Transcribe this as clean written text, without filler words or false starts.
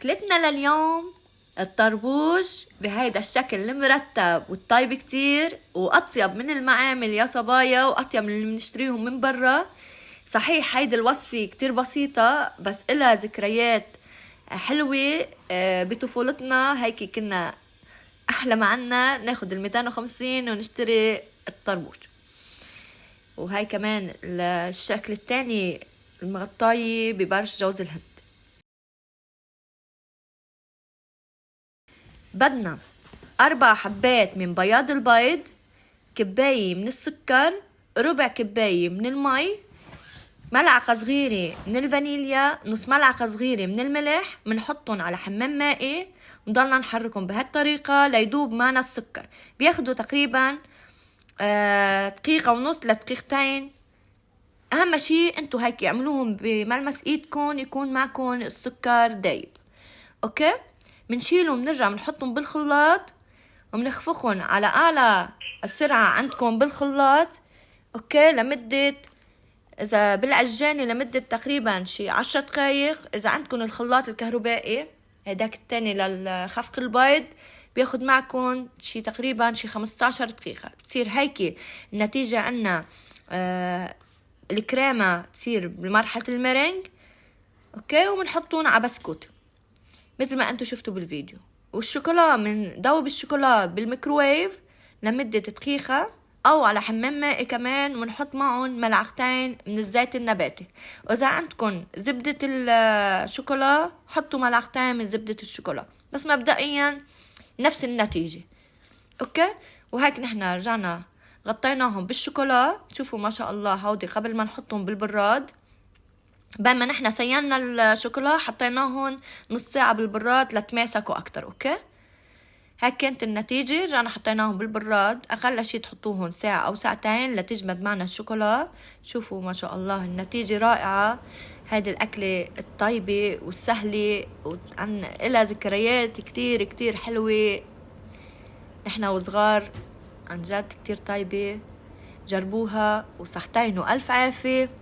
أكلتنا لليوم الطربوج بهيدا الشكل المرتب والطيب كتير وأطيب من المعامل يا صبايا، وأطيب من اللي بنشتريهم من برا. صحيح هيدا الوصفة كتير بسيطة بس إلها ذكريات حلوة بطفولتنا. هيك كنا أحلى معنا ناخد 250 ونشتري الطربوج. وهي كمان الشكل التاني المغطاية ببرش جوز الهند. بدنا 4 حبات من بياض البيض، كباية من السكر، ربع كباية من المي، ملعقة صغيرة من الفانيليا، نص ملعقة صغيرة من الملح. منحطهم على حمام مائي ونضلنا نحركهم بهالطريقة ليدوب معنا السكر. بياخدوا تقريبا دقيقة ونص لدقيقتين. اهم شيء انتو هيك اعملوهم بملمس ايدكم يكون معكم السكر دايب. اوكي، منشيلهم بنرجع بنحطهم بالخلاط وبنخفقهم على اعلى السرعة عندكم بالخلاط. اوكي، لمدة اذا بالعجانة لمدة تقريبا شي 10 دقايق. اذا عندكم الخلاط الكهربائي هداك التاني للخفق البيض بياخد معكم شي تقريبا شي 15 دقيقة. بتصير هيك النتيجة عنا الكريمة تصير بمرحلة الميرينج. اوكي، وبنحطون على بسكوت مثل ما انتو شفتوا بالفيديو. والشوكولا من دوب الشوكولا بالميكروويف لمدة دقيقة او على حمام مائي كمان، ونحط معهم ملعقتين من الزيت النباتي. واذا عندكم زبدة الشوكولا حطوا ملعقتين من زبدة الشوكولا. بس مبدئيا نفس النتيجة. اوكي، وهيك نحن رجعنا غطيناهم بالشوكولا. شوفوا ما شاء الله هودي قبل ما نحطهم بالبراد، بما نحن سينا الشوكولا حطيناهم نص ساعة بالبراد لتماسكوا اكتر. اوكي، هيك كانت النتيجة. رجعنا حطيناهم بالبراد، اقل شي تحطوهم ساعة او ساعتين لتجمد معنا الشوكولا. شوفوا ما شاء الله النتيجة رائعة. هيدي الأكلة الطيبة والسهلة وعن إلها ذكريات كتير كتير حلوة نحن وصغار، عن جد كتير طيبة. جربوها وصحتين وألف عافية.